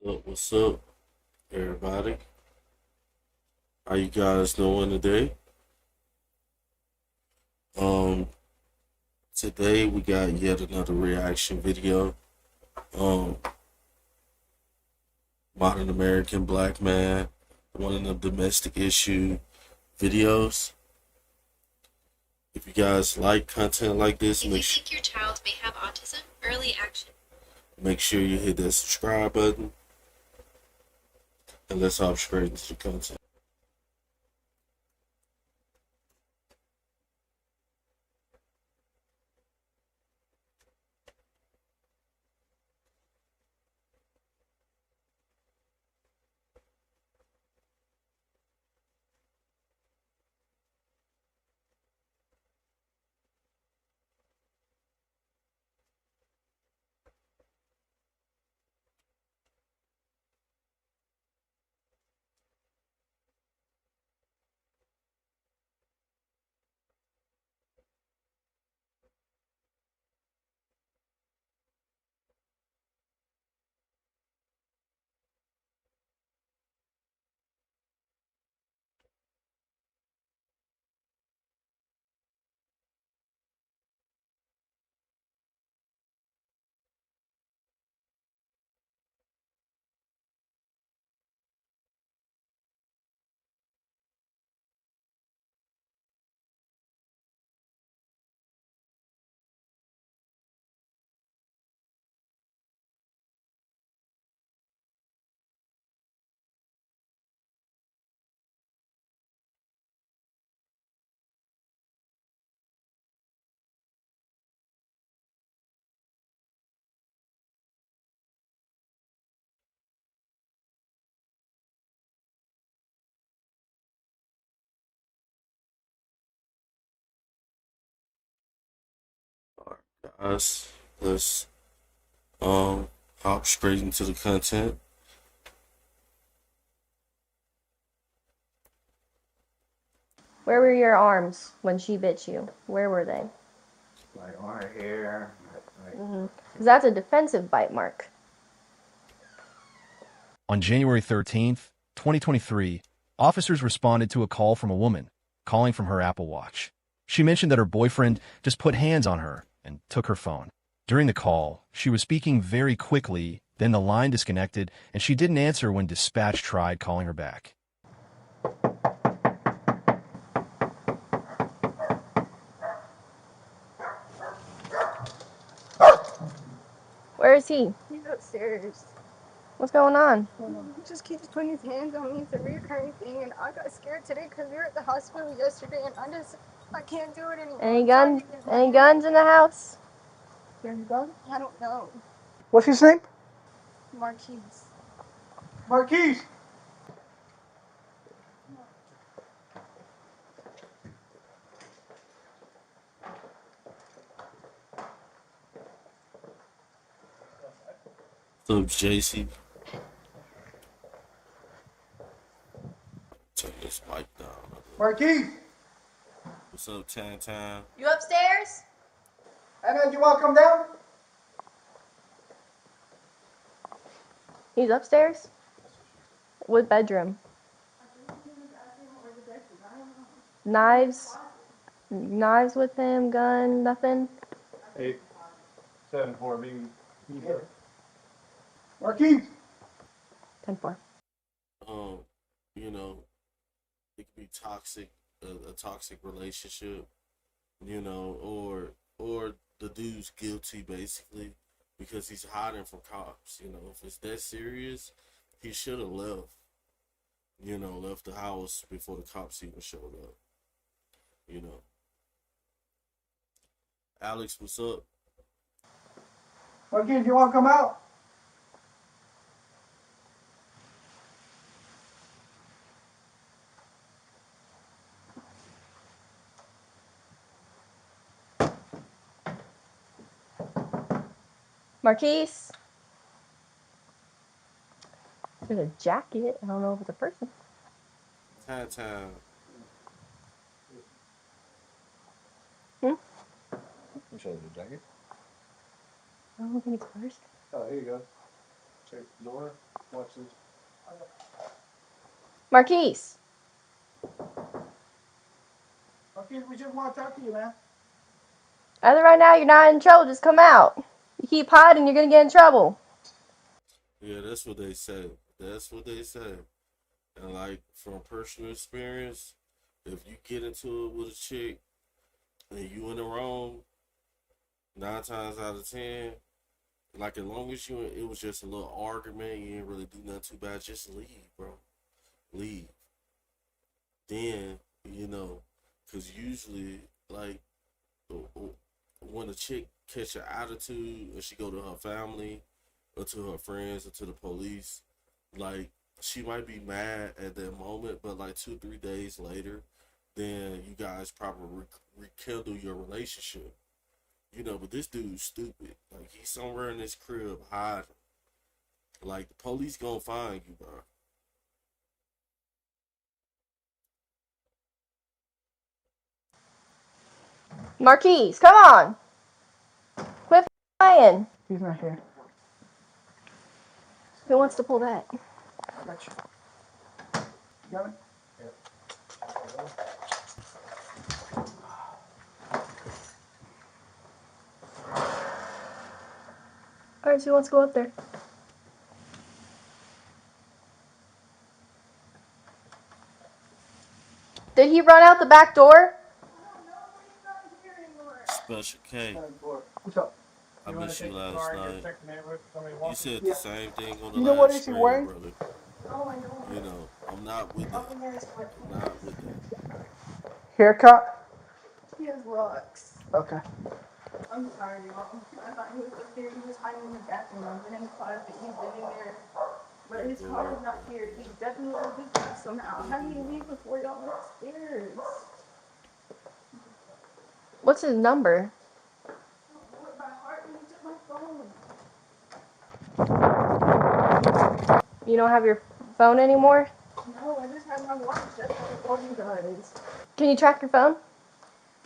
What's up, everybody? How you guys doing today? Um, Today we got yet another reaction video. Um, Modern American Black Man, one of the domestic issue videos. If you guys like content like this, If you think your child may have autism, early action. make sure you hit that subscribe button, and let's hop straight into the content. All right, guys, let's hop straight into the content. Where were your arms when she bit you? Where were they? Like on her hair. Because that's a defensive bite mark. On January 13th, 2023, officers responded to a call from a woman calling from her Apple Watch. She mentioned that her boyfriend just put hands on her and took her phone. During the call, she was speaking very quickly, then the line disconnected, and she didn't answer when dispatch tried calling her back. Where is he? He's upstairs. What's going on? He just keeps putting his hands on me. It's a recurring thing, and I got scared today because we were at the hospital yesterday, and I can't do it anymore. Any I'm trying guns? to get my Any hands- guns in the house? There's a gun? I don't know. What's his name? Marquise. Marquise. What's up, JC? Turn this mic down. Marquise. What's up, Tan Tan? You upstairs? Anna, do you want to come down? He's upstairs? What bedroom? Knives? Knives with him? Gun? Nothing? 874 B. Marquise. 10-4. Um, you know, it could be toxic, a toxic relationship, or the dude's guilty basically because he's hiding from cops. If it's that serious, he should have left. Left the house before the cops even showed up. You know, Alex, what's up? Marquise, do you want to come out? Marquise? There's a jacket. I don't know if it's a person. Tan Tan. Hmm? Let me show you the jacket. I don't think it's a person. Oh, here you go. Check the door. Watch this. Marquise. Okay, we just want to talk to you, man. As of right now, you're not in trouble. Just come out. You keep hiding, you're gonna get in trouble. Yeah, that's what they say. That's what they say. And like from personal experience, if you get into it with a chick and you in the wrong, 9 times out of 10, like as long as it was just a little argument, you didn't really do nothing too bad, just leave, bro. Leave. Then, because usually, like, when a chick catch an attitude and she go to her family or to her friends or to the police, like, she might be mad at that moment, but like 2-3 days later, then you guys probably rekindle your relationship. But this dude's stupid. Like, he's somewhere in this crib hiding. Like, the police gonna find you, bro. Marquise, come on. Quit lying. He's not here. Who wants to pull that? Got you. You got it? Alright, so who wants to go up there? Did he run out the back door? Special K, What's up? I missed you last night. You said Yeah. the same thing on the You know what last is he stream, wearing? brother. I'm not with that. I'm not with that. Haircut? He has locks. Okay. I'm sorry, Mom. I thought he was up there. He was hiding in the bathroom. I've been in the closet. He's been in there. But his car is not here. He definitely will be here somehow. How do you leave before y'all went upstairs? What's his number? I don't know it by heart when he took my phone. You don't have your phone anymore? No, I just had my watch. That's what I told you guys. Can you track your phone?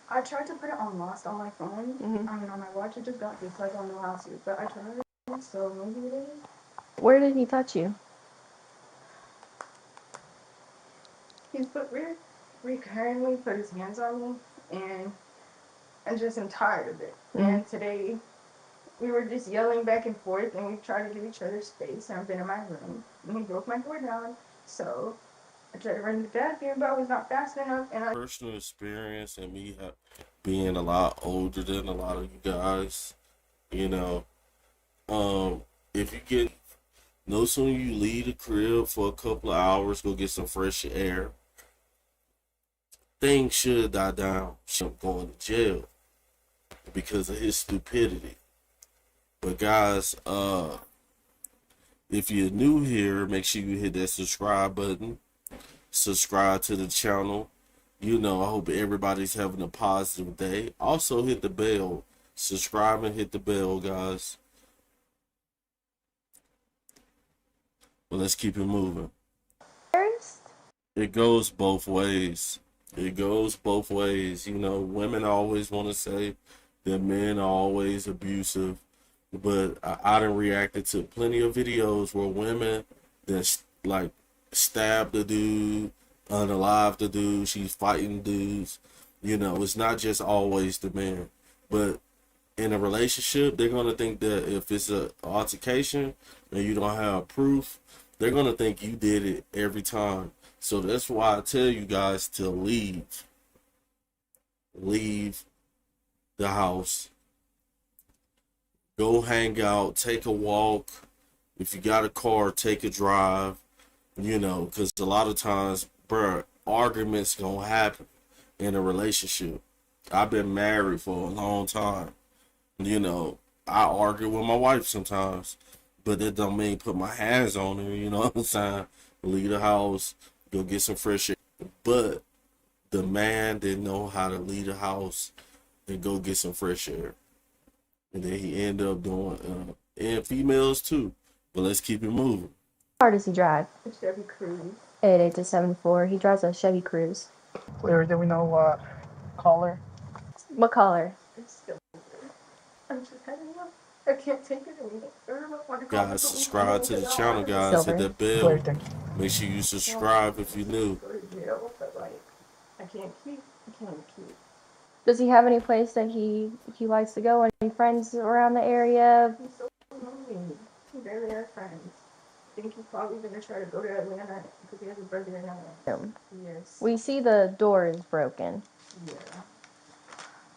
I tried to put it on lost on my phone. I mean, on my watch. It just got this. I don't know how to. But I tried. So maybe it is. Where did he touch you? He's recurrently put his hands on me, and I just am tired of it. And today, we were just yelling back and forth, and we tried to give each other space. And I've been in my room, and he broke my door down. So I tried to run to the bathroom, but I was not fast enough, and I. Personal experience and me being a lot older than a lot of you guys, if you get no sooner you leave the crib for a couple of hours, go get some fresh air, things should die down. Should going to jail because of his stupidity. But guys, if you're new here, make sure you hit that subscribe button. Subscribe to the channel. I hope everybody's having a positive day. Also hit the bell. Subscribe and hit the bell, guys. But let's keep it moving. It goes both ways. It goes both ways. Women always want to say that men are always abusive. But I done reacted to plenty of videos where women that like stab the dude, unalive the dude, she's fighting dudes. It's not just always the man. But in a relationship, they're going to think that if it's an altercation and you don't have proof, they're going to think you did it every time. So that's why I tell you guys to leave. Leave the house. Go hang out, take a walk. If you got a car, take a drive. Because a lot of times, bruh, arguments gonna happen in a relationship. I've been married for a long time. I argue with my wife sometimes, but that don't mean put my hands on her, you know what I'm saying? Leave the house, go get some fresh air. But the man didn't know how to leave the house and go get some fresh air. And then he ended up doing, and females too. But let's keep it moving. How far does he drive? A Chevy Cruze. 88-74. He drives a Chevy Cruze. Do we know color? What color? It's still. I'm just heading up. I can't take it anymore. I want to call Guys, subscribe to the channel, guys. Hit Silver. that Clear, bell. thank you. Make sure you subscribe if you're new. go to jail, but like, I can't keep. Does he have any place that he likes to go? Any friends around the area? He's so lonely. We barely have friends. I think he's probably gonna try to go to Atlanta because he has a brother in Atlanta. Yes. We see the door is broken. Yeah.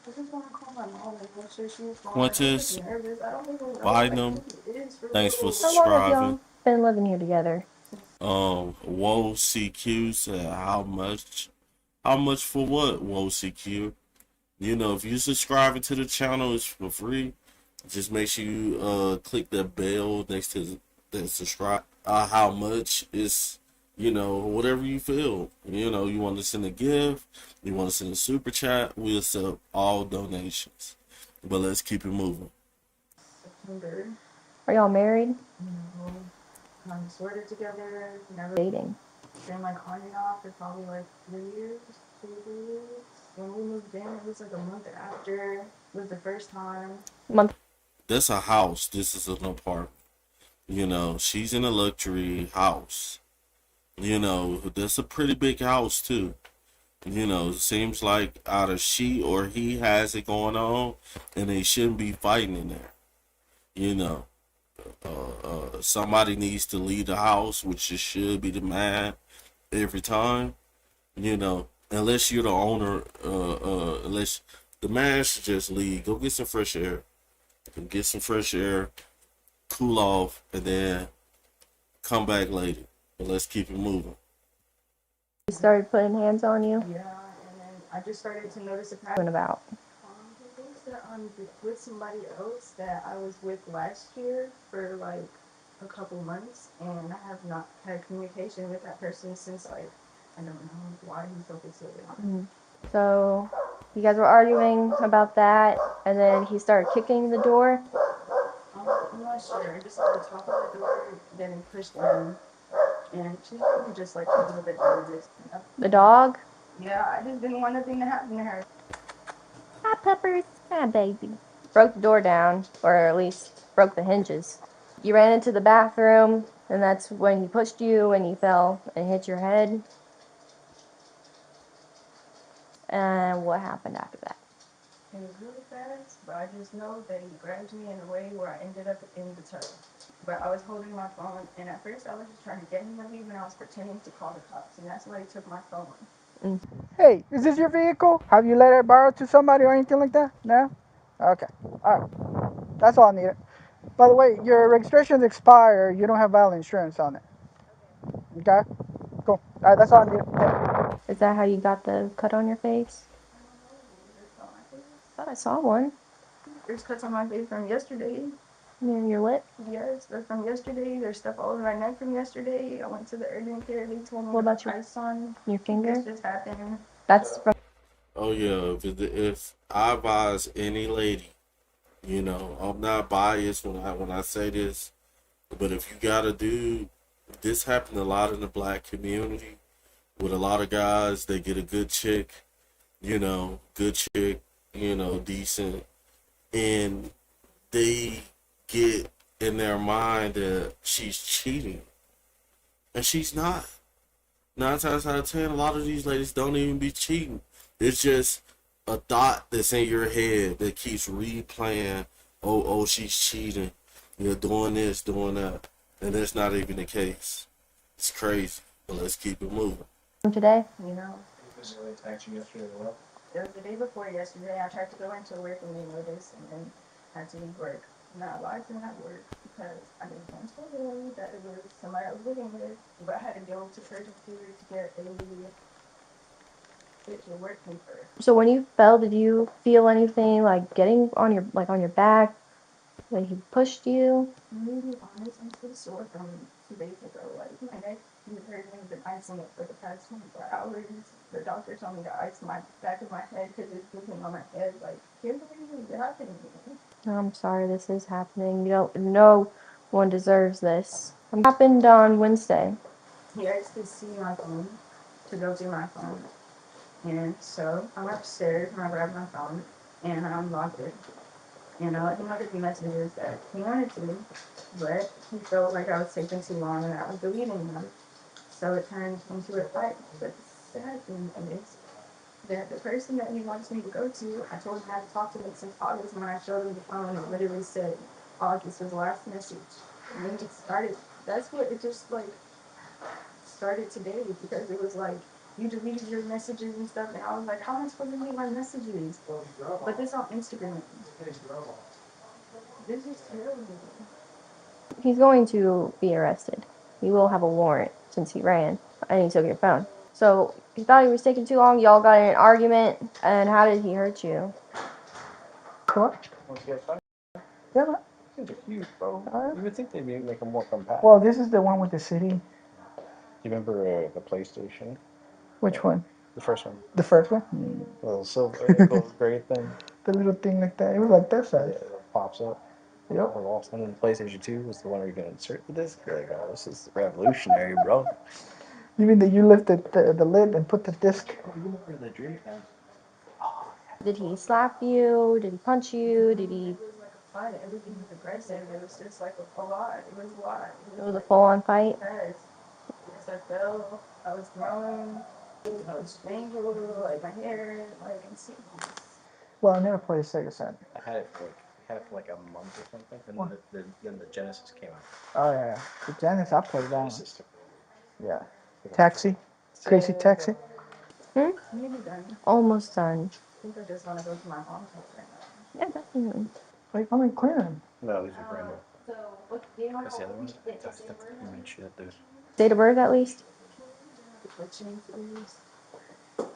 I just want to call my mom and make sure she's fine. Quintus, I'm nervous. I don't even know Bynum, who it is for thanks for real. How long have y'all subscribing. been living here together? Whoa CQ said how much for what? Whoa CQ. You know, if you're subscribing to the channel, it's for free. Just make sure you click that bell next to the subscribe. How much is, you know, whatever you feel. You know, you want to send a gift, you want to send a super chat, we'll accept all donations. But let's keep it moving. September. Are y'all married? No. Sort of together. Never Dating. been like on and off for probably like 3 years, 2 years. When we moved in, it was like a month after. It was the first time. Month. That's a house. This is an apartment. You know, she's in a luxury house. You know, that's a pretty big house too. You know, it seems like either she or he has it going on, and they shouldn't be fighting in there. You know, somebody needs to leave the house, which it should be the man every time. You know, unless you're the owner, unless the man should just leave, go get some fresh air, cool off, and then come back later. But let's keep it moving. He started putting hands on you. Yeah, and then I just started to notice a pattern. What about? He thinks that I'm with somebody else that I was with last year for like a couple months, and I have not had communication with that person since like I don't know why he's so fixated on it. So, you guys were arguing about that, and then he started kicking the door. I'm not sure. I just saw the top of the door, then he pushed in, and she's probably just like a little bit nervous. The dog. Yeah, I just didn't want nothing to happen to her. Hi, Peppers. Hi, baby. Broke the door down, or at least broke the hinges. You ran into the bathroom, and that's when he pushed you and you fell and hit your head. And what happened after that? It was really fast, but I just know that he grabbed me in a way where I ended up in the tub. But I was holding my phone, and at first I was just trying to get him to leave, and I was pretending to call the cops, and that's why he took my phone. Hey, is this your vehicle? Have you let it borrow to somebody or anything like that? No? Okay. All right. That's all I needed. By the way, your registration's expired. You don't have valid insurance on it. Okay? Cool. All right, that's all I needed. Yeah. Is that how you got the cut on your face? I thought I saw one. There's cuts on my face from yesterday. Near your lip? Yes, they're from yesterday. There's stuff all over my neck from yesterday. I went to the urgent care. They told me What about to put ice on. Your finger? This just happened. That's from. Oh yeah, if I advise any lady, you know, I'm not biased when I say this, but if you got a dude, this happened a lot in the black community with a lot of guys. They get a good chick, you know, decent, and they get in their mind that she's cheating, and she's not. 9 times out of 10, a lot of these ladies don't even be cheating. It's just a thought that's in your head that keeps replaying. Oh, she's cheating. You're doing this, doing that, and that's not even the case. It's crazy, but let's keep it moving. Today? You know, it was the day before yesterday. I tried to go into work and they noticed, and then had to leave work. Not why I didn't have work because I didn't want to tell them that it was somebody I was living with, but I had to go to Surgeon Theory to get a work paper. So when you fell, did you feel anything like getting on your back? Like he pushed you? I'm gonna be honest, I'm still sore from 2 days ago. Like my neck has been icing it for the past 24 hours. The doctor told me to ice my back of my head because it's dripping on my head. Like, can't believe it's happening to me. I'm sorry this is happening. No one deserves this. It happened on Wednesday. He asked to see my phone, to go through my phone. And so I'm upstairs and I grab my phone and I unlock it. You know, he wanted the messages that he wanted to, but he felt like I was taking too long and I was deleting them. So it turned into a fight. But the sad thing is that the person that he wants me to go to, I told him I had talked to him since August. When I showed him the phone, it literally said August was the last message. And then it started, that's what it just like started today because it was like, you deleted your messages and stuff. And I was like, how am I supposed to delete my messages? But this on Instagram. This is terrible. He's going to be arrested. He will have a warrant since he ran and he took your phone. So he thought he was taking too long. Y'all got in an argument. And how did he hurt you? What? Yeah, man. These are huge, bro. Alright. You would think they'd make them more compact. Well, this is the one with the city. You remember the PlayStation? Which one? The first one. The first one? The little silver, gold gray thing. The little thing like that. It was like that size. Yeah, it pops up. Yep. And then the PlayStation 2 was the one where you can insert the disc. You're like, oh, this is revolutionary, bro. You mean that you lifted the lid and put the disc? Oh, you remember the Dreamcast? Did he slap you? Did he punch you? Did he? It was like a fight. Everything was aggressive. It was just like a lot. It was a lot. It was a full-on fight. Yes. Yes, I fell. I was thrown. I was strangled. Like my hair. Like and see. Well, I never played Sega Saturn. I had it for like a month or something, and then the Genesis came out. Oh yeah, the Genesis. I played that one. Genesis took Yeah. Taxi. Crazy Taxi. Hmm? Maybe done. Almost done. I think I just want to go to my mom's house right now. Yeah, definitely. Wait, I'm in clearing. No, these are brand new. So, what do you want That's to the other one. That's the human shit, dude. Date of birth, at least. Switching please. Can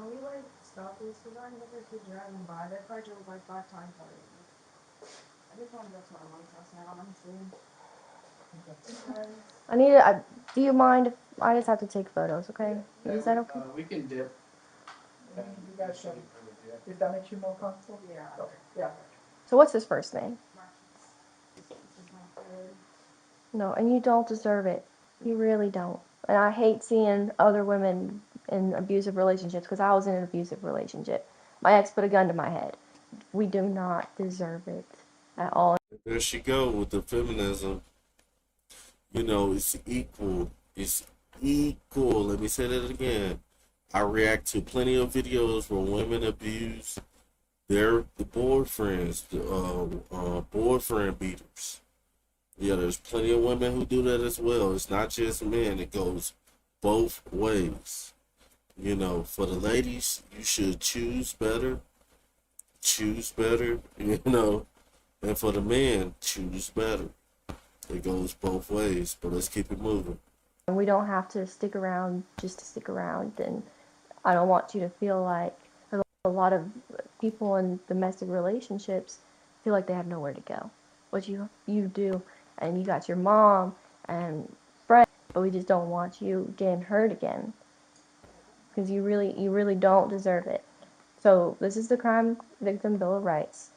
we like stop this? Because I never keep driving by. That car drove like 5 times already. I just want to go to my mom's house now, honestly. I need to. Do you mind if I just have to take photos? Okay. Is that okay? We can dip. You guys should. If that makes you more comfortable. Yeah. Okay. Yeah. So what's his first name? This is my third. No, and you don't deserve it. You really don't. And I hate seeing other women in abusive relationships because I was in an abusive relationship. My ex put a gun to my head. We do not deserve it at all. There she go with the feminism. You know, it's equal. It's equal. Let me say that again. I react to plenty of videos where women abuse the boyfriends, the boyfriend beaters. Yeah, there's plenty of women who do that as well. It's not just men. It goes both ways. You know, for the ladies, you should choose better. Choose better, you know. And for the men, choose better. It goes both ways, but let's keep it moving. And we don't have to stick around just to stick around. And I don't want you to feel like a lot of people in domestic relationships feel like they have nowhere to go. What you do, and you got your mom and friends, but we just don't want you getting hurt again because you really don't deserve it. So this is the Crime Victim Bill of Rights.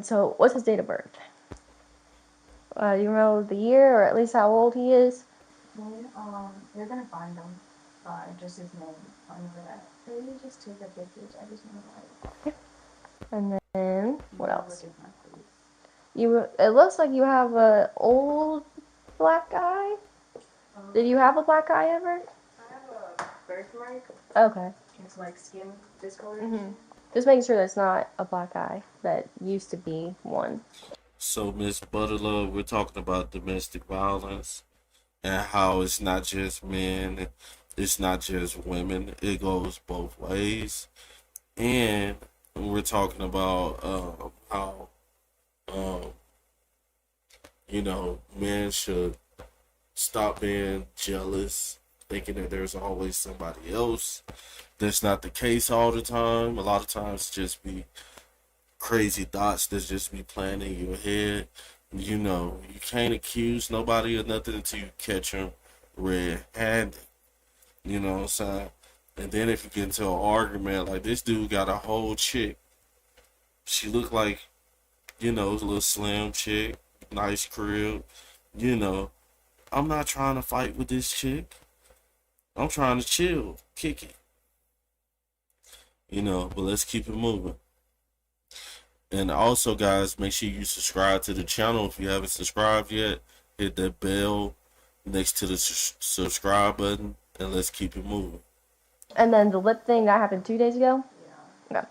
So what's his date of birth? Do you know the year or at least how old he is? You're gonna find them by just his name. I know that. Maybe just take the pictures. I just want to like. And then what look else? at my face. It looks like you have a old black eye. Did you have a black eye ever? I have a birthmark. Okay. It's like skin discoloration. Just making sure that's not a black eye that used to be one. So, Miss Butterlove, we're talking about domestic violence and how it's not just men, it's not just women, it goes both ways. And we're talking about how, you know, men should stop being jealous, thinking that there's always somebody else. That's not the case all the time. A lot of times, just be crazy thoughts that just be playing in your head. You know, you can't accuse nobody of nothing until you catch them red-handed. You know what I'm saying? And then if you get into an argument, like this dude got a whole chick. She looked like, you know, a little slim chick, nice crib. You know, I'm not trying to fight with this chick. I'm trying to chill, kick it. You know, but let's keep it moving. And also, guys, make sure you subscribe to the channel if you haven't subscribed yet. Hit that bell next to the subscribe button, and let's keep it moving. And then the lip thing that happened 2 days ago? Yeah. Okay.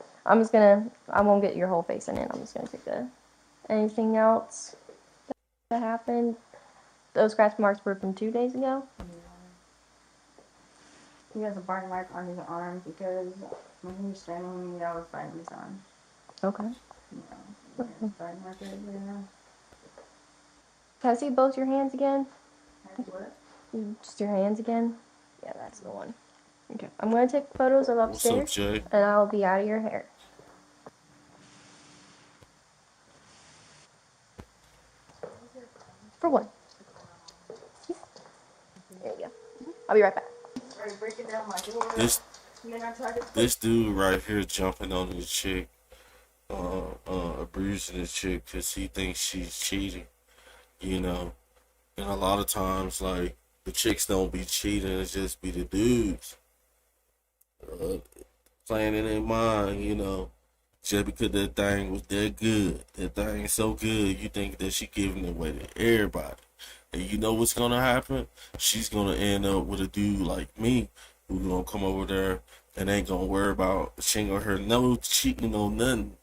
I won't get your whole face in it. I'm just gonna take anything else that happened. Those scratch marks were from 2 days ago? He has a burn mark on his arm because when he was strangling me, I was biting his arm. Okay. Yeah. Burn mark everywhere. Can I see both your hands again? What? Just your hands again? Yeah, that's the one. Okay. I'm gonna take photos of What's up, upstairs, Jay? and I'll be out of your hair. For what? There you go. I'll be right back. Right, breaking down my door. This And then I tried to this dude right here jumping on his chick, abusing his chick because he thinks she's cheating, you know. And a lot of times, like, the chicks don't be cheating, it's just be the dudes playing in their mind, you know. Just because that thing was that good, that thing so good, you think that she giving it away to everybody. And you know what's gonna happen? She's gonna end up with a dude like me who gonna come over there and ain't gonna worry about, she ain't gonna hear no cheating on nothing.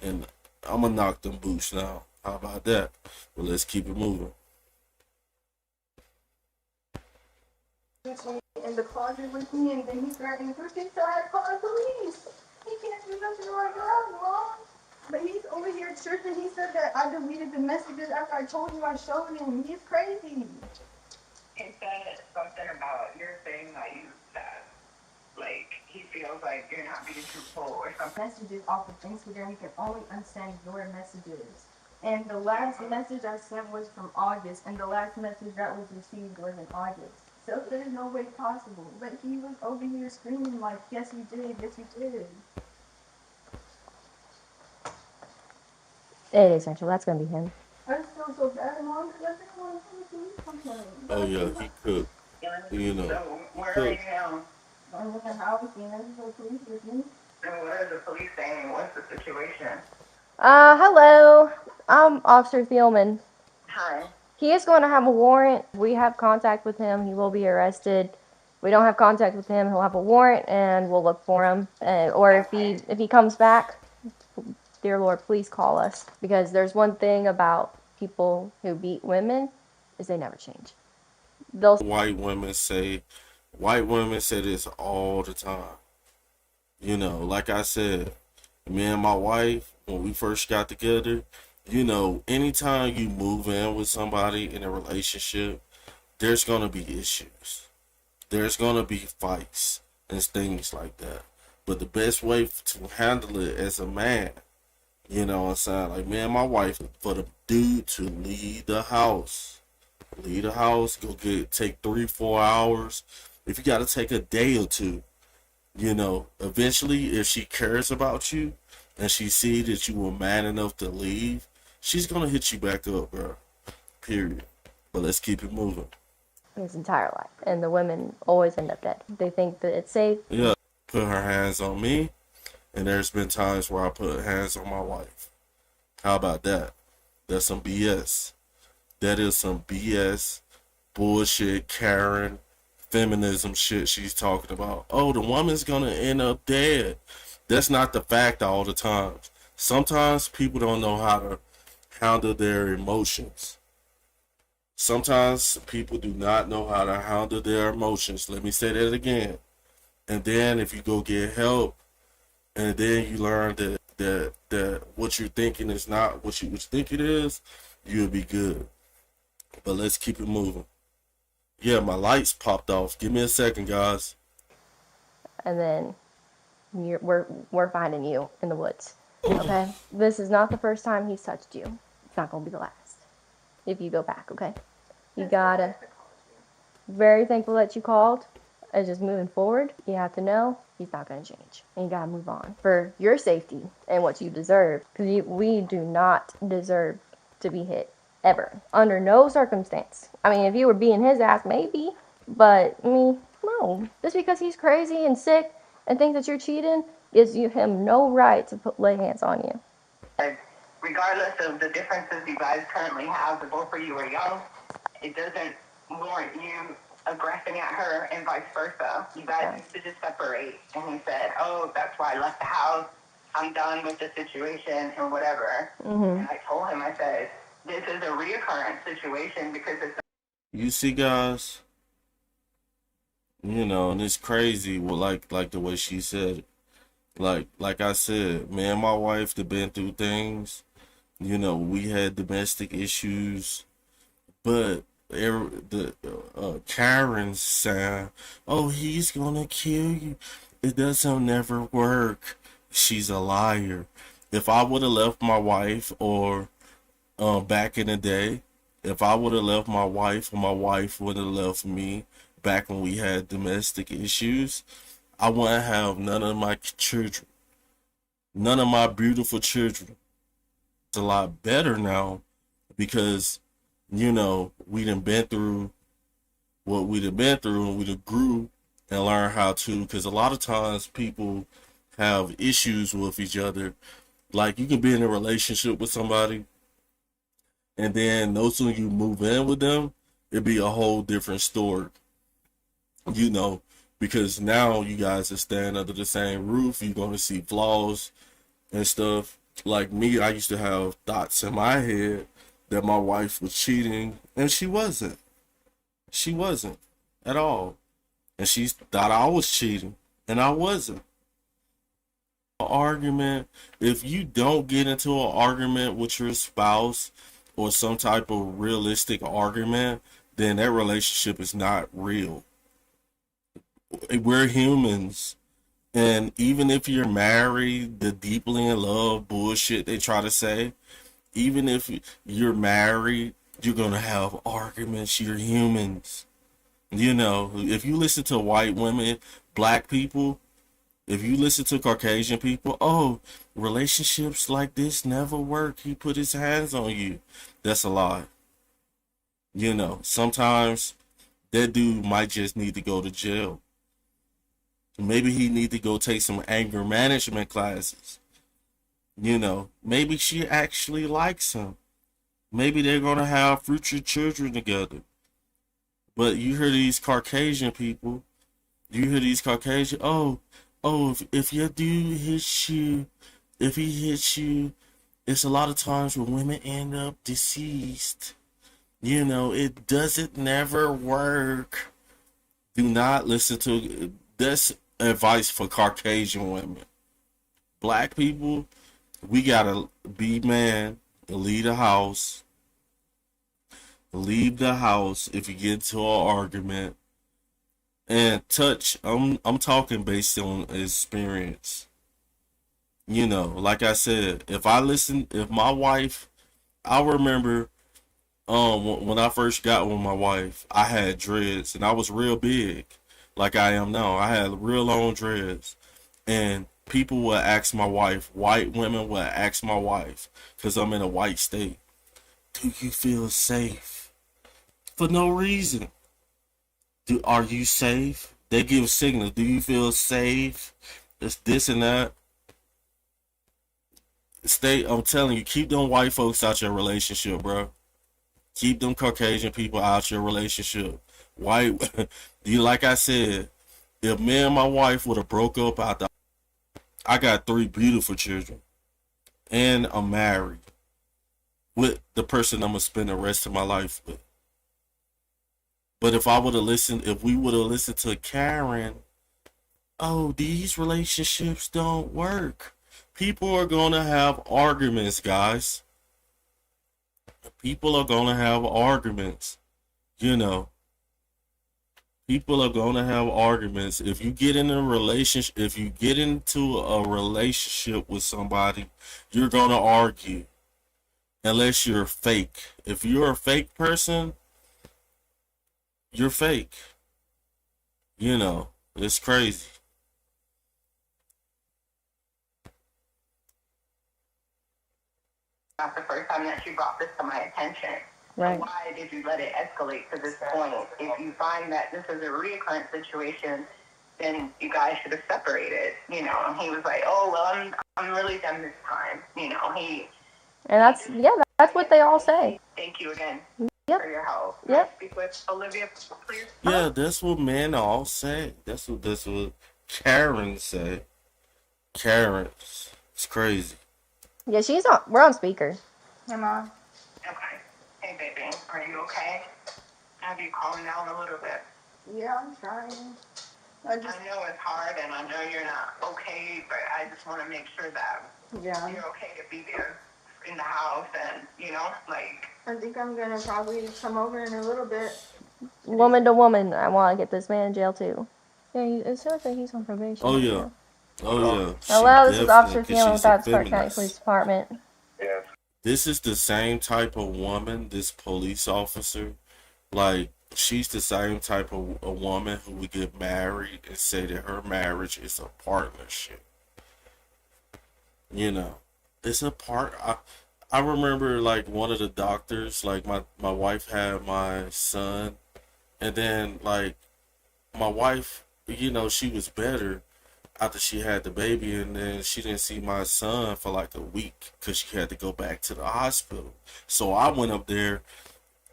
And I'm gonna knock them boots now. How about that? Well, let's keep it moving. in the closet with me, and then he threatened to push me, so I had to call the police. He can't do nothing right now, Mom. But he's over here tripping. He said that I deleted the messages after I told you I showed him. He's crazy. He said something about your thing that you that like he feels like you're not being truthful or something. Messages off of Instagram, you can only unsend your messages. And the last message I sent was from August, and the last message that was received was in August. So there's no way possible. But he was over here screaming like, yes you did, yes you did. It is Central. That's gonna be him. I just feel so bad, Mom, because I didn't want to see the police complain. Oh yeah, he cooked. You know, So where are you now? I'm in the house, and there's no police with me. And what are the police saying? What's the situation? Hello. I'm Officer Thielman. Hi. He is going to have a warrant. We have contact with him. He will be arrested. We don't have contact with him. He'll have a warrant, and we'll look for him. Or if he comes back, dear Lord, please call us. Because there's one thing about people who beat women is they never change. They'll white women say this all the time. You know, like I said, me and my wife, when we first got together, you know, anytime you move in with somebody in a relationship, there's gonna be issues. There's gonna be fights and things like that. But the best way to handle it as a man, you know what I'm saying? Like me and my wife, for the dude to leave the house, go take 3-4 hours. If you gotta take a day or two, you know, eventually if she cares about you and she see that you were man enough to leave, she's gonna hit you back up, bro. Period. But let's keep it moving. his entire life. And the women always end up dead. They think that it's safe. Yeah. Put her hands on me, and there's been times where I put hands on my wife. How about that? That's some BS. That is some BS, bullshit, Karen, feminism shit she's talking about. Oh, the woman's gonna end up dead. That's not the fact all the time. Sometimes people don't know how to handle their emotions. Sometimes people do not know how to handle their emotions. Let me say that again. And then if you go get help, and then you learn that what you're thinking is not what you think it is, you'll be good. But let's keep it moving. Yeah, my lights popped off. Give me a second, guys. And then we're finding you in the woods. Okay? This is not the first time he's touched you. It's not gonna be the last. If you go back, okay? You gotta. Very thankful that you called. And just moving forward, you have to know he's not gonna change. And you gotta move on for your safety and what you deserve. Because we do not deserve to be hit. Ever. Under no circumstance. I mean, if you were being his ass, maybe. But, I mean, no. Just because he's crazy and sick and thinks that you're cheating gives him no right to lay hands on you. regardless of the differences you guys currently have, the both of you are young, it doesn't warrant you aggressing at her and vice versa. You guys need to just separate. And he said, oh, that's why I left the house. I'm done with the situation and whatever. And I told him, I said, this is a reoccurrent situation because it's You see, guys, you know, and it's crazy. Well, like the way she said it. Like I said, me and my wife have been through things. You know, we had domestic issues, but the Karen saying, "Oh, he's gonna kill you." It doesn't never work. She's a liar. If I would have left my wife, or back in the day, if I would have left my wife, or my wife would have left me back when we had domestic issues, I wouldn't have none of my children, none of my beautiful children. It's a lot better now because, you know, we done been through what we done been through, and we done grew and learned how to, because a lot of times people have issues with each other. Like, you can be in a relationship with somebody, and then no sooner you move in with them, it'd be a whole different story. You know, because now you guys are staying under the same roof, you're going to see flaws and stuff. Like me, I used to have thoughts in my head that my wife was cheating, and she wasn't. She wasn't at all. And she thought I was cheating, and I wasn't. Argument, if you don't get into an argument with your spouse, or some type of realistic argument, then that relationship is not real. We're humans, and even if you're married, the deeply in love bullshit they try to say, even if you're married, you're gonna have arguments. You're humans. You know, if you listen to white women, black people, if you listen to Caucasian people, oh, relationships like this never work. He put his hands on you. That's a lie. You know, sometimes that dude might just need to go to jail. Maybe he need to go take some anger management classes. You know, maybe she actually likes him. Maybe they're going to have future children together. But you hear these Caucasian people, oh, if your dude hits you, if he hits you, it's a lot of times when women end up deceased. You know, it doesn't never work. Do not listen to, that's advice for Caucasian women. Black people, we gotta be man, leave the house. Leave the house if you get into an argument. And touch, I'm talking based on experience. You know, like I said, if my wife, I remember when I first got with my wife, I had dreads, and I was real big, like I am now. I had real long dreads, and people would ask my wife, white women would ask my wife, because I'm in a white state, do you feel safe? For no reason. Are you safe? They give signals. Do you feel safe? It's this and that. I'm telling you, keep them white folks out your relationship, bro. Keep them Caucasian people out your relationship. White, like I said, if me and my wife would have broke up I got 3 beautiful children, and I'm married with the person I'm gonna spend the rest of my life with. But if we would have listened to Karen, oh, these relationships don't work. People are gonna have arguments, guys. People are gonna have arguments. You know, people are gonna have arguments. If you get into a relationship with somebody, you're gonna argue. Unless you're fake. If you're a fake person, you're fake. You know, it's crazy. not the first time that you brought this to my attention. Right. So why did you let it escalate to this point? If you find that this is a recurrent situation, then you guys should have separated, you know. And he was like, oh, well, I'm really done this time. You know, he And that's what they all say. Thank you again Yep. for your help. Yep. Speak with Olivia, please. Yeah, that's what men all say. That's what Karen said. Karen, it's crazy. Yeah, we're on speaker. Hey, Mom. Okay. Hey, baby, are you okay? Have you calmed down a little bit? Yeah, I'm trying. I know it's hard, and I know you're not okay, but I just want to make sure that Yeah. you're okay to be there in the house, and like. I think I'm gonna probably come over in a little bit. Woman to woman, I want to get this man in jail too. Yeah, it says that he's on probation. Oh right yeah, now. oh yeah. Hello, this is Officer Definitely, 'cause Phelan with she's a Dodge Park County feminist. Police Department. Yes. This is the same type of woman, this police officer. Like, she's the same type of a woman who would get married and say that her marriage is a partnership. It's a I remember, like, one of the doctors, like, my wife had my son, and then, like, my wife, she was better after she had the baby, and then she didn't see my son for like a week because she had to go back to the hospital. So I went up there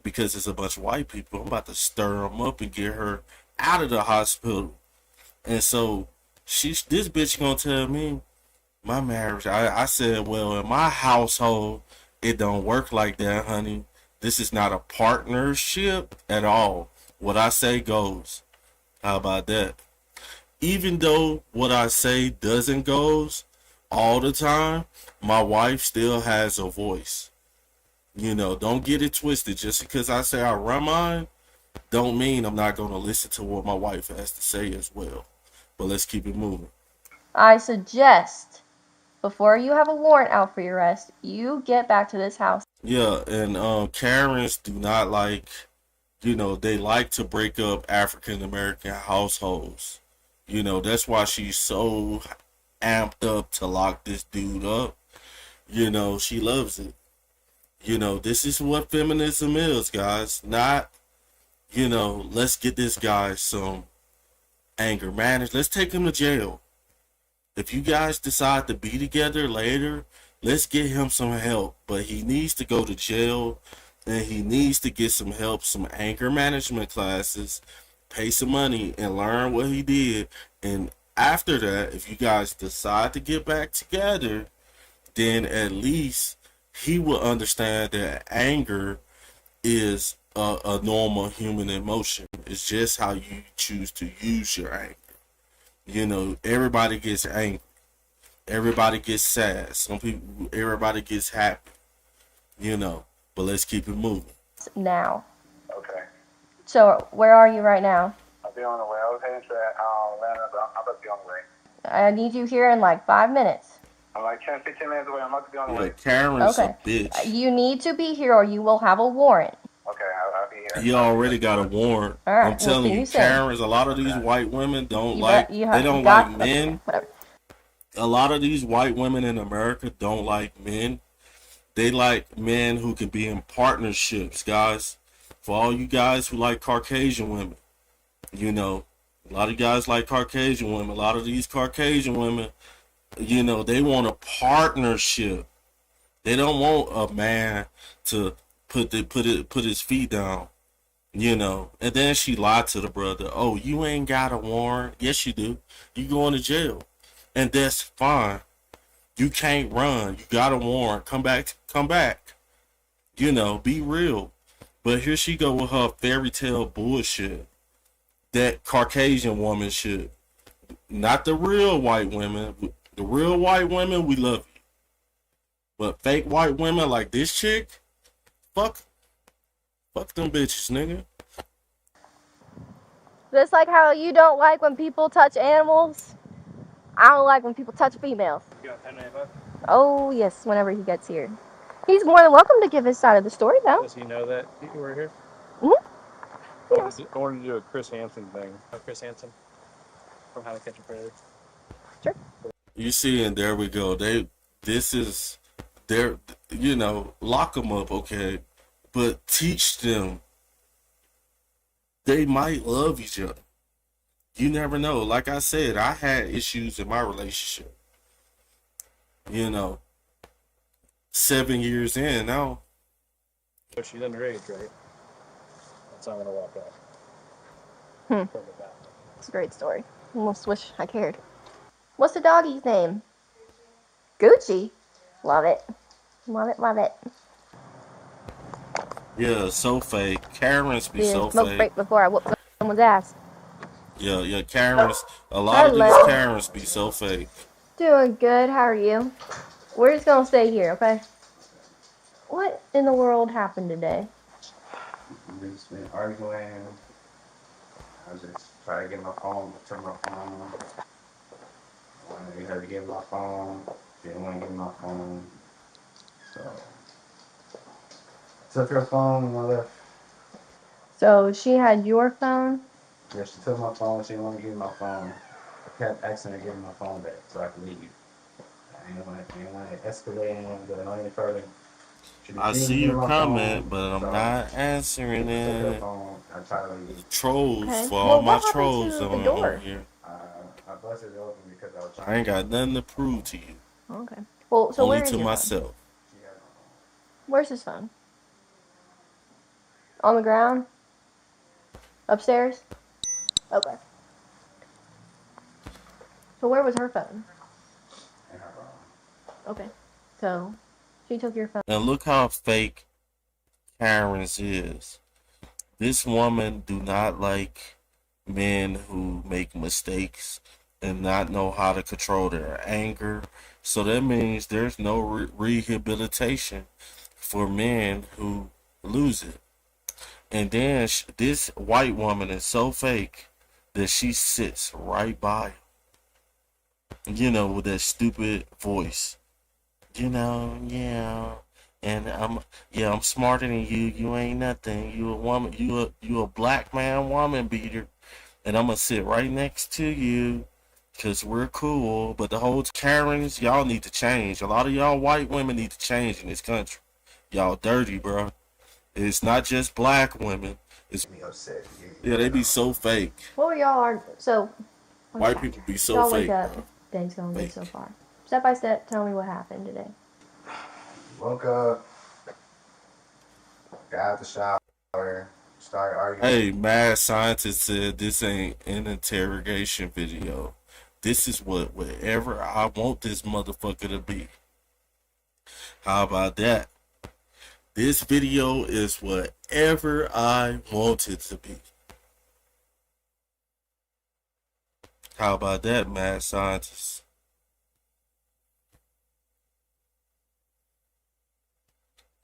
because it's a bunch of white people. I'm about to stir them up and get her out of the hospital. And so this bitch gonna tell me my marriage. I said, well, in my household, it don't work like that, honey. This is not a partnership at all. What I say goes. How about that? Even though what I say doesn't goes all the time, my wife still has a voice. Don't get it twisted. Just because I say I run mine, don't mean I'm not going to listen to what my wife has to say as well. But let's keep it moving. I suggest, before you have a warrant out for your arrest, you get back to this house. Yeah, and Karens do not like, they like to break up African American households. That's why she's so amped up to lock this dude up. She loves it. This is what feminism is, guys. Not, let's get this guy some anger management. Let's take him to jail. If you guys decide to be together later, let's get him some help. But he needs to go to jail, and he needs to get some help, some anger management classes, pay some money, and learn what he did. And after that, if you guys decide to get back together, then at least he will understand that anger is a normal human emotion. It's just how you choose to use your anger. Everybody gets angry. Everybody gets sad. Everybody gets happy. But let's keep it moving. Now. Okay. So, where are you right now? I'll be on the way. I was heading to Atlanta, but I'm about to be on the way. I need you here in like 5 minutes. I'm like 10, 15 minutes away. I'm about to be on the way. Karen's Okay. a bitch. You need to be here or you will have a warrant. Okay, I'll be here. You already got a warrant. All right, I'm telling well, you, you said- Karens, a lot of these white women don't You like, bet- you they have- don't you got- like men. Whatever. A lot of these white women in America don't like men. They like men who can be in partnerships, guys. For all you guys who like Caucasian women, a lot of guys like Caucasian women. A lot of these Caucasian women, they want a partnership. They don't want a man to put his feet down, And then she lied to the brother. Oh, you ain't got a warrant? Yes, you do. You going to jail, and that's fine. You can't run. You got a warrant. Come back. Be real. But here she go with her fairy tale bullshit. That Caucasian woman should. Not the real white women. The real white women, we love you. But fake white women like this chick, fuck them bitches, nigga. Just like how you don't like when people touch animals, I don't like when people touch females. You got 10 minutes left? Oh, yes, whenever he gets here. He's more than welcome to give his side of the story, though. Does he know that you were here? Mhm. I wanted to do a Chris Hansen thing. Chris Hansen from How to Catch a Predator. Sure. You see, and there we go. Lock them up, okay? But teach them. They might love each other. You never know. Like I said, I had issues in my relationship. 7 years in now. But she's underage, right? That's not gonna walk out. Hmm. From the back. It's a great story. Almost wish I cared. What's the doggy's name? Gucci. Love it. Love it, love it. Yeah, so fake. Karens be Did so smoke fake. break before I whooped someone's ass. Yeah, Karens. A lot of these Hello. Karens be so fake. Doing good. How are you? We're just gonna stay here, okay? What in the world happened today? We've just been arguing. I was just trying to get my phone, turn my phone. Wanted her to get my phone. Didn't want to get my phone. So I took her phone and I left. So she had your phone? Yeah, she took my phone. She didn't want to give me my phone. I kept asking her to give me my phone back so I could leave. I didn't want to escalate and go any further. I see your comment, but I'm not answering it. The trolls, Okay. for all Well, my what happened trolls to the on door? here. I busted it open because I was I ain't got nothing to prove to you. Okay. Well, so Only where is to your phone? myself. Where's his phone? On the ground? Upstairs? Okay. So where was her phone? in her room. Okay. So she took your phone. And look how fake Karen's is. This woman do not like men who make mistakes and not know how to control their anger. So that means there's no rehabilitation for men who lose it. And then this white woman is so fake that she sits right by him. You know, with that stupid voice. You know, yeah. And I'm smarter than you. You ain't nothing. You a woman. You a black man woman beater. And I'm gonna sit right next to you, cause we're cool. But the whole Karens, y'all need to change. A lot of y'all white women need to change in this country. Y'all dirty, bro. It's not just black women. It's Me upset. yeah, they be so fake. What were y'all arguing? So White people be so y'all fake, wake up. bro. Day's going good Fake. so far. Step by step, tell me what happened today. Woke up, got out the shower, started arguing. Hey, mad scientist said this ain't an interrogation video. This is whatever I want this motherfucker to be. How about that? This video is whatever I want it to be. How about that, mad scientist?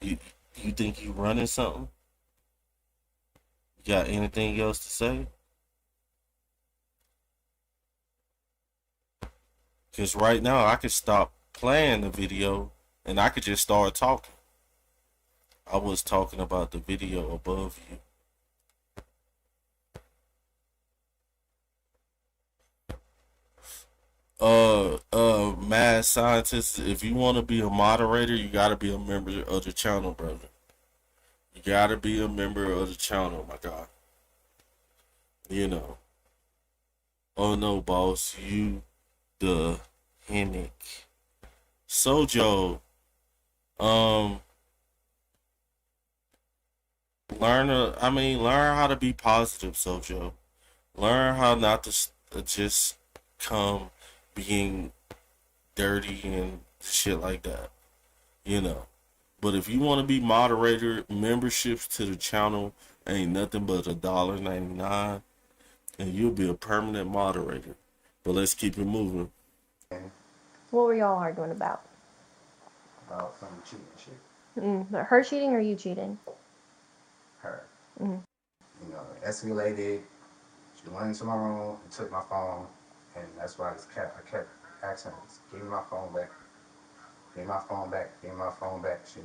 You think you running something? You got anything else to say? Because right now I could stop playing the video and I could just start talking. I was talking about the video above you. Mad scientist, if you want to be a moderator, you gotta be a member of the channel, brother. You gotta be a member of the channel, my God. You know. Oh no, boss, you the Hennick. Sojo, learn how to be positive, Sojo. Learn how not to just come being dirty and shit like that, you know. But if you want to be moderator, memberships to the channel ain't nothing but $1.99, and you'll be a permanent moderator. But let's keep it moving. What were y'all arguing about? About some cheating shit. Her cheating or you cheating? Her. Mm. You know, it escalated. She went into my room and took my phone, and that's why I kept asking her, give me my phone back. Give me my phone back. Give me my phone back. She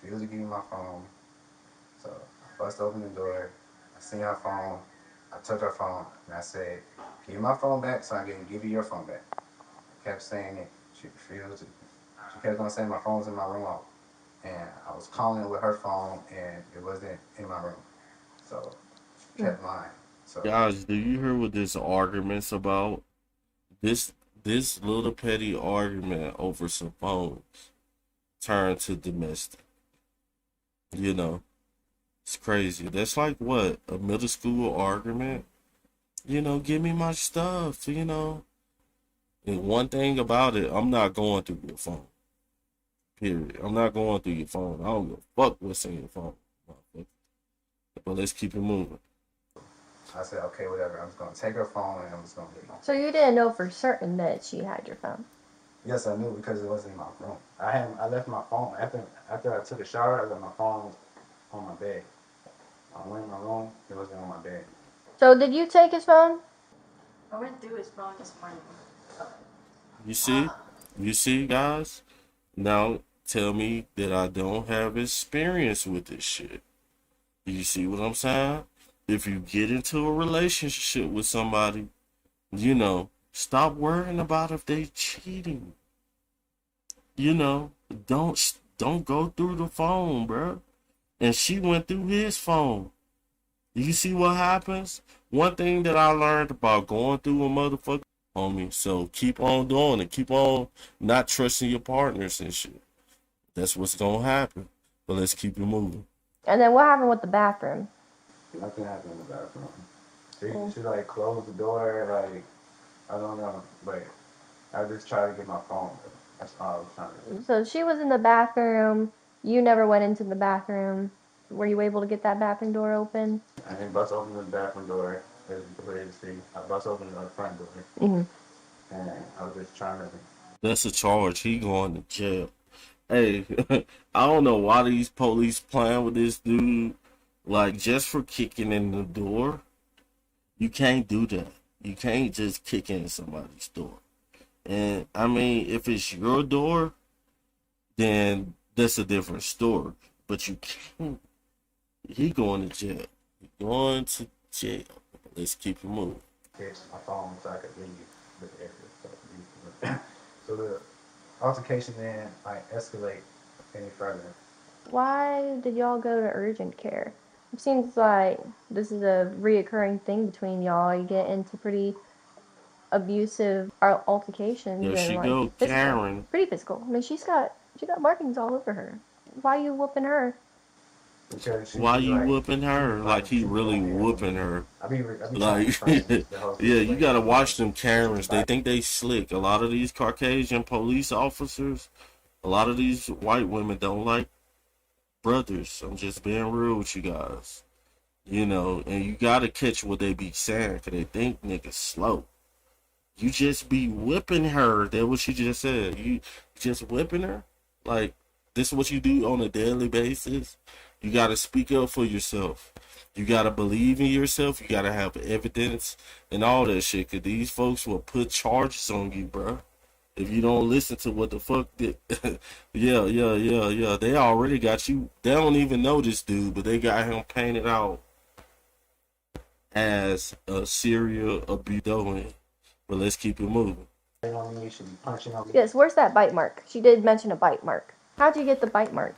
refused to give me my phone. So I bust open the door. I seen her phone. I took her phone and I said, give me my phone back so I can give you your phone back. I kept saying it. She refused. She kept on saying my phone's in my room. And I was calling with her phone and it wasn't in my room. So she kept lying. So Guys, do you hear what this argument's about? This little petty argument over some phones. turn to domestic. You know, it's crazy. That's like what? A middle school argument? You know, give me my stuff, you know. And one thing about it, I'm not going through your phone. Period. I'm not going through your phone. I don't give a fuck what's in your phone. But let's keep it moving. I said, okay, whatever. I'm just gonna take her phone and I'm just gonna leave. So you didn't know for certain that she had your phone? Yes, I knew because it wasn't in my room. I left my phone after I took a shower. I left my phone on my bed. I went in my room. It wasn't on my bed. So did you take his phone? I went through his phone this morning. You see, guys? Now tell me that I don't have experience with this shit. You see what I'm saying? If you get into a relationship with somebody, you know, stop worrying about if they cheating. You know, don't go through the phone, bro. And she went through his phone. You see what happens? One thing that I learned about going through a motherfucker, homie. So keep on doing it. Keep on not trusting your partners and shit. That's what's gonna happen. But let's keep it moving. And then what happened with the bathroom? Nothing happened in the bathroom. She like closed the door, like I don't know, but I just tried to get my phone. That's all I was trying to do. So she was in the bathroom. You never went into the bathroom. Were you able to get that bathroom door open? I didn't bust open the bathroom door, as you can clearly see. I bust open the front door, and I was just trying to. That's a charge. He going to jail. Hey, I don't know why these police playing with this dude. Like, just for kicking in the door, you can't do that. You can't just kick in somebody's door. And, I mean, if it's your door, then that's a different story. But you can't. He going to jail. He going to jail. Let's keep it moving. Catch my phone so I could leave the area. So the altercation then like escalate any further. Why did y'all go to urgent care? It seems like this is a reoccurring thing between y'all. You get into pretty abusive altercations. There she and go, like physical. Karen. Pretty physical. I mean, she got markings all over her. Why you whooping her? Why you whooping her? Like he really whooping her. Like, yeah, you gotta watch them Karens. They think they slick. A lot of these Caucasian police officers, a lot of these white women don't like brothers. I'm just being real with you guys. You know, and you gotta catch what they be saying, cause they think niggas slow. You just be whipping her. That's what she just said. You just whipping her? Like, this is what you do on a daily basis? You got to speak up for yourself. You got to believe in yourself. You got to have evidence and all that shit. Because these folks will put charges on you, bro. If you don't listen to what the fuck did. Yeah. They already got you. They don't even know this dude, but they got him painted out as a serial abuser. But let's keep it moving. Yes, where's that bite mark? She did mention a bite mark. How'd you get the bite mark?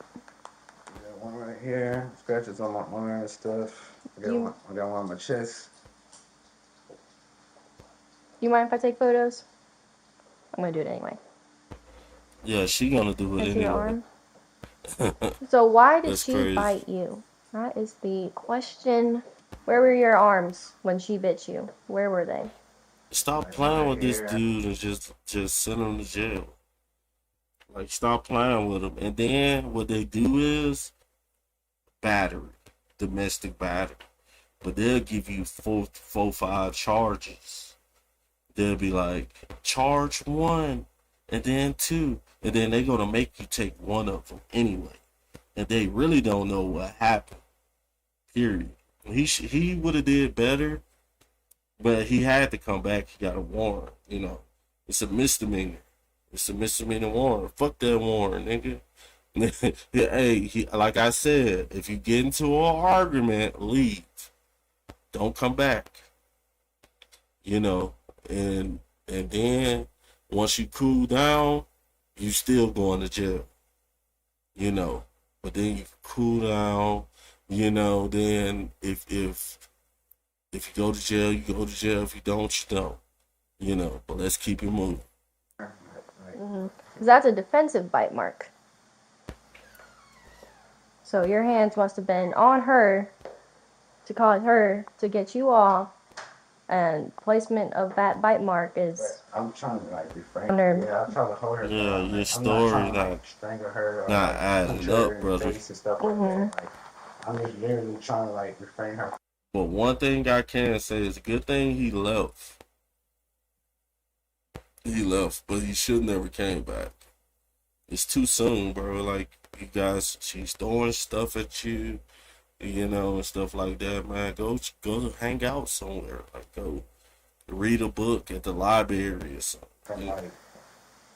One right here, scratches on my arm and stuff. I got one on my chest. Do you mind if I take photos? I'm gonna do it anyway. Yeah, she gonna do it anyway. Arm. So why did she crazy. bite you? That is the question. Where were your arms when she bit you? Where were they? Stop playing with this dude and just send him to jail. Like, stop playing with him. And then what they do is battery, domestic battery. But they'll give you 5 charges. They'll be like, charge 1 and then 2. And then they're going to make you take one of them anyway. And they really don't know what happened. Period. He would have did better, but he had to come back. He got a warrant, you know. It's a misdemeanor. It's a misdemeanor warrant. Fuck that warrant, nigga. Hey, like I said, if you get into an argument, leave. Don't come back. You know, and then once you cool down, you still going to jail. You know, but then you cool down. You know, then if you go to jail, you go to jail. If you don't, you don't. You know, but let's keep it moving. Because that's a defensive bite mark. So your hands must have been on her to cause her to get you off, and placement of that bite mark is I'm trying to like refrain. under. Yeah, I'm trying to hold her Yeah, down. your Like, I'm not story trying to not like strangle her or not like adding punch her up, in the brother. face and stuff like that. Like, I'm just literally trying to like refrain her. But one thing I can say is a good thing he left. He left, but he should never came back. It's too soon, bro. Like, you guys, she's throwing stuff at you, you know, and stuff like that, man. Go hang out somewhere. Like, go read a book at the library or something. And like,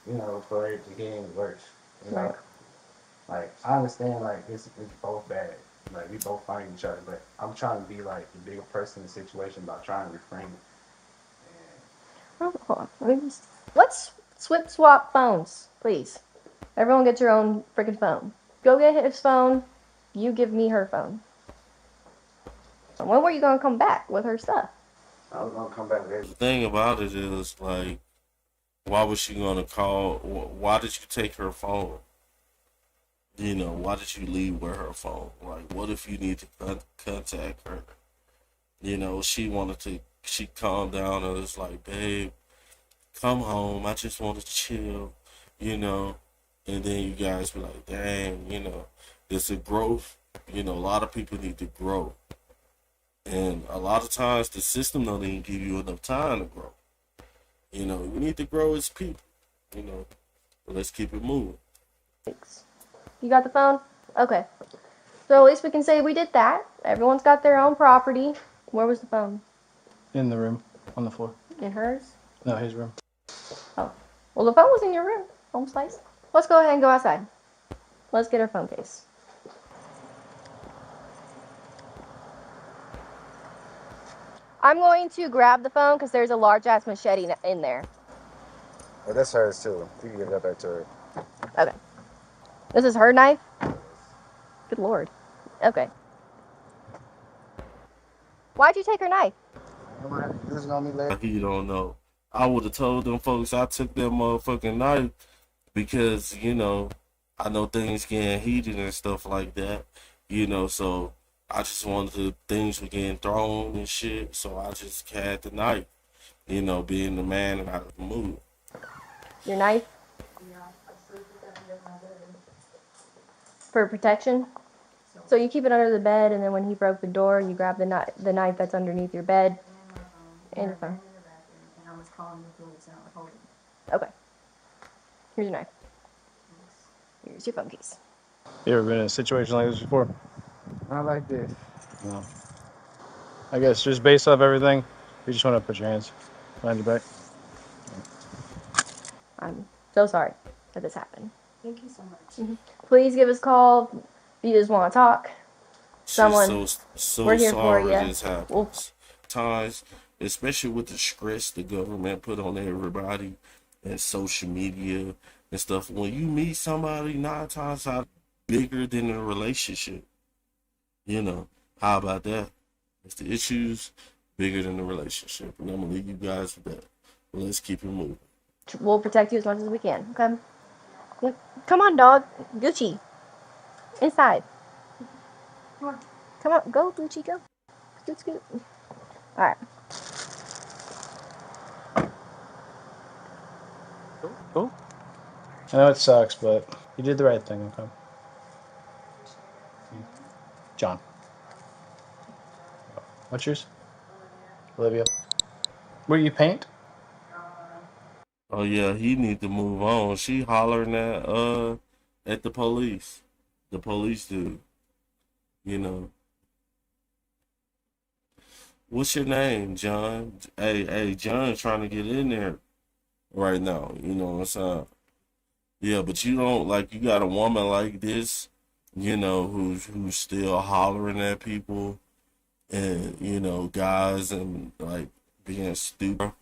you know, for it to get any worse. You know? Right. Like, I understand like it's both bad. Like, we both find each other, but I'm trying to be like the bigger person in the situation by trying to refrain it. Oh, hold on. Let's swap phones, please. Everyone get your own freaking phone. Go get his phone. You give me her phone. When were you gonna come back with her stuff? I was gonna come back later. The thing about it is, like, why was she gonna call? Why did you take her phone? You know, why did you leave with her phone? Like, what if you need to contact her? You know, she calmed down and was like, babe, come home. I just want to chill, you know. And then you guys be like, dang, you know, there's a growth. You know, a lot of people need to grow. And a lot of times the system don't even give you enough time to grow. You know, we need to grow as people, you know. But let's keep it moving. Thanks. You got the phone? Okay. So at least we can say we did that. Everyone's got their own property. Where was the phone? In the room, on the floor. In hers? No, his room. Oh. Well, the phone was in your room, home slice. Let's go ahead and go outside. Let's get her phone case. I'm going to grab the phone because there's a large-ass machete in there. Well, that's hers too. You can give that back to her. Okay. This is her knife? Good lord. Okay. Why'd you take her knife? I'm gonna have to use it on me later. He don't know. I would have told them folks I took that motherfucking knife because, you know, I know things getting heated and stuff like that, you know, so I just wanted things were getting thrown and shit, so I just had the knife, you know, being the man and out of the mood. Your knife? For protection? So you keep it under the bed, and then when he broke the door, you grab the knife that's underneath your bed. And your phone. Okay. Here's your knife. Here's your phone case. You ever been in a situation like this before? Not like this. No. I guess just based off everything, you just want to put your hands behind your back. I'm so sorry that this happened. Thank you so much. Mm-hmm. Please give us a call if you just want to talk. Someone, so we're here sorry for you. this happens. Times, especially with the stress the government put on everybody and social media and stuff. When you meet somebody 9 times out bigger than a relationship, you know, how about that? It's the issues bigger than the relationship. And I'm gonna leave you guys with that. But let's keep it moving. We'll protect you as much as we can. Okay. Yep. Come on, dog. Gucci. Inside. Come on. Go, Gucci. Go. Scoot, scoot. All right. Cool. I know it sucks, but you did the right thing, okay? John. What's yours? Olivia. Where you paint? Oh yeah, he need to move on. She hollering at the police. The police dude. You know. What's your name, John? Hey, John's trying to get in there right now. You know what I'm saying? Yeah, but you don't you got a woman like this, you know, who's still hollering at people and, you know, guys and like being stupid.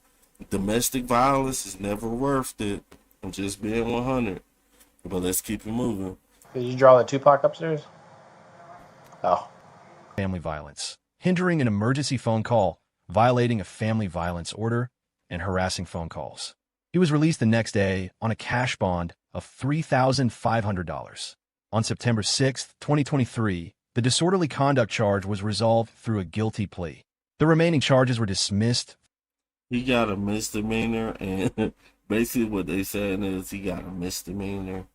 Domestic violence is never worth it. I'm just being 100. But let's keep it moving. Did you draw the Tupac upstairs? Oh. Family violence, hindering an emergency phone call, violating a family violence order, and harassing phone calls. He was released the next day on a cash bond of $3,500. On September 6, 2023, the disorderly conduct charge was resolved through a guilty plea. The remaining charges were dismissed. He got a misdemeanor, and basically what they saying is he got a misdemeanor,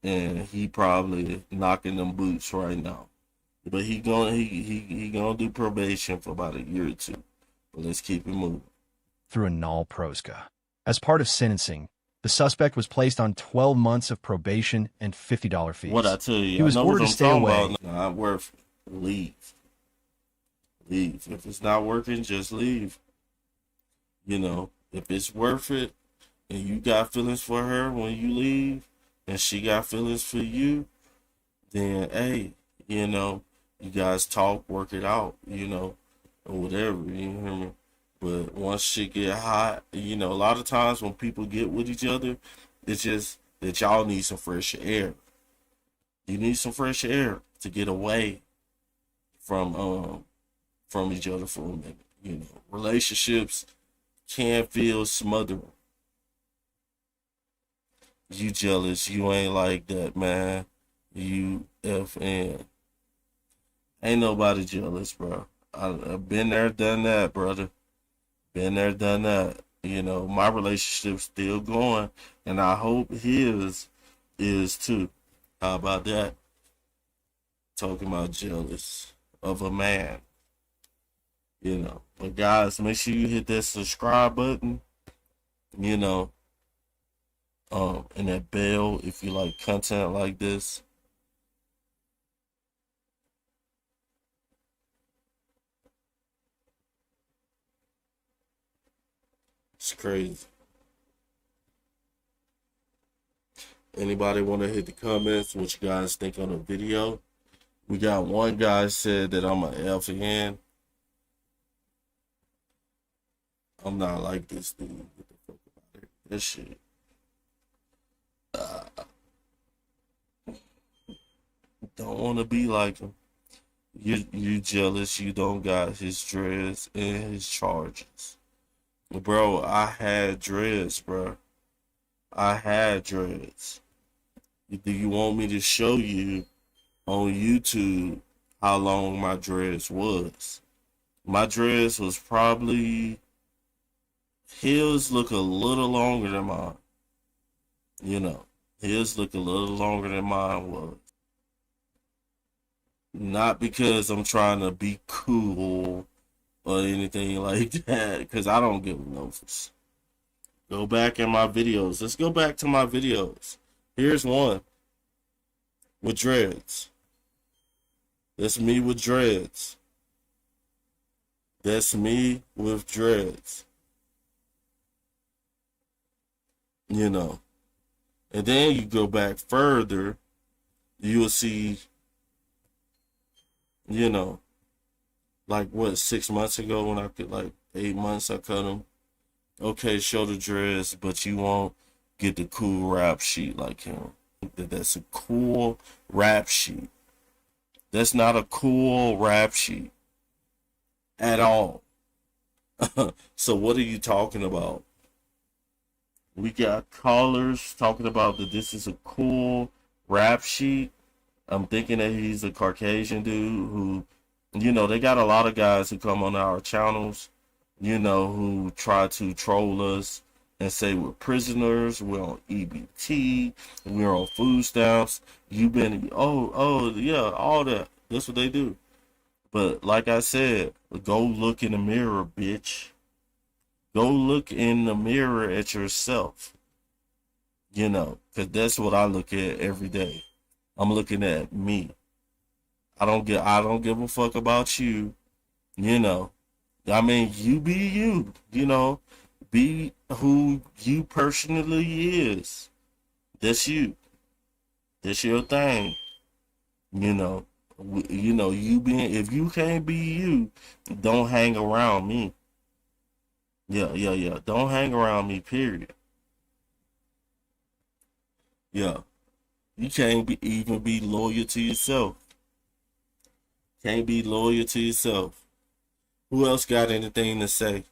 and he probably knocking them boots right now. But he gonna do probation for about a year or two. But let's keep it moving. Through a null proska. As part of sentencing, the suspect was placed on 12 months of probation and $50 fees. What I tell you, He was I know ordered what to I'm stay talking away. about. Not worth it. Leave. Leave. If it's not working, just leave. You know, if it's worth it, and you got feelings for her when you leave, and she got feelings for you, then hey, you know, you guys talk, work it out, you know, or whatever, you hear me? But once shit get hot, you know, a lot of times when people get with each other, it's just that y'all need some fresh air. You need some fresh air to get away from each other for a minute. You know, relationships can feel smothering. You jealous, you ain't like that, man. You FN. Ain't nobody jealous, bro. I've been there, done that, brother. Been there, done that. You know, my relationship's still going, and I hope his is too. How about that? Talking about jealous of a man. You know, but guys, make sure you hit that subscribe button. You know, and that bell if you like content like this. It's crazy. Anybody want to hit the comments what you guys think on the video? We got one guy said that I'm an FN. I'm not like this dude. What the fuck about it? This shit. Don't want to be like him. You jealous. You don't got his dreads and his charges. Bro, I had dreads, bro. I had dreads. Do you want me to show you on YouTube how long my dreads was? My dreads was probably, his look a little longer than mine. You know, his look a little longer than mine was. Not because I'm trying to be cool or anything like that, because I don't give no fucks. Go back in my videos. Let's go back to my videos. Here's one with dreads. That's me with dreads. That's me with dreads. You know. And then you go back further, you will see, you know, like what, 6 months ago when I could, like 8 months I cut them. Okay, shoulder dreads, but you won't get the cool rap sheet like him. That's a cool rap sheet. That's not a cool rap sheet at all. So what are you talking about? We got callers talking about that this is a cool rap sheet. I'm thinking that he's a Caucasian dude who, you know, they got a lot of guys who come on our channels, you know, who try to troll us and say we're prisoners, we're on EBT, we're on food stamps, you've been, oh, yeah, all that. That's what they do. But like I said, go look in the mirror, bitch. Go look in the mirror at yourself. You know, because that's what I look at every day. I'm looking at me. I don't give a fuck about you. You know, I mean, you be you. You know, be who you personally is. That's you. That's your thing. You know, you being, if you can't be you, don't hang around me. Yeah. Don't hang around me, period. Yeah. You can't even be loyal to yourself. Can't be loyal to yourself. Who else got anything to say?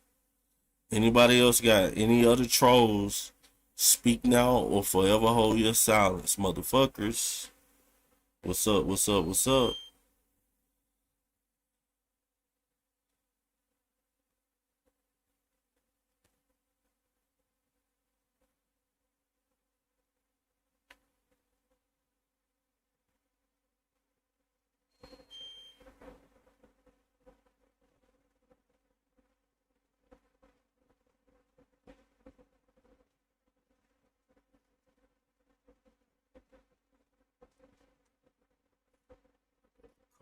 Anybody else got any other trolls? Speak now or forever hold your silence, motherfuckers. What's up? What's up? What's up?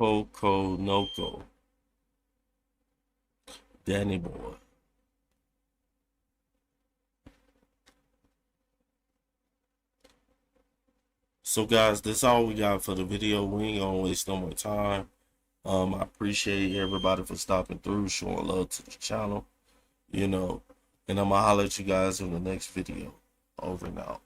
Coco Noco. Danny Boy. So guys, that's all we got for the video. We ain't gonna waste no more time. I appreciate everybody for stopping through, showing love to the channel, you know, and I'm gonna holler at you guys in the next video. Over and out.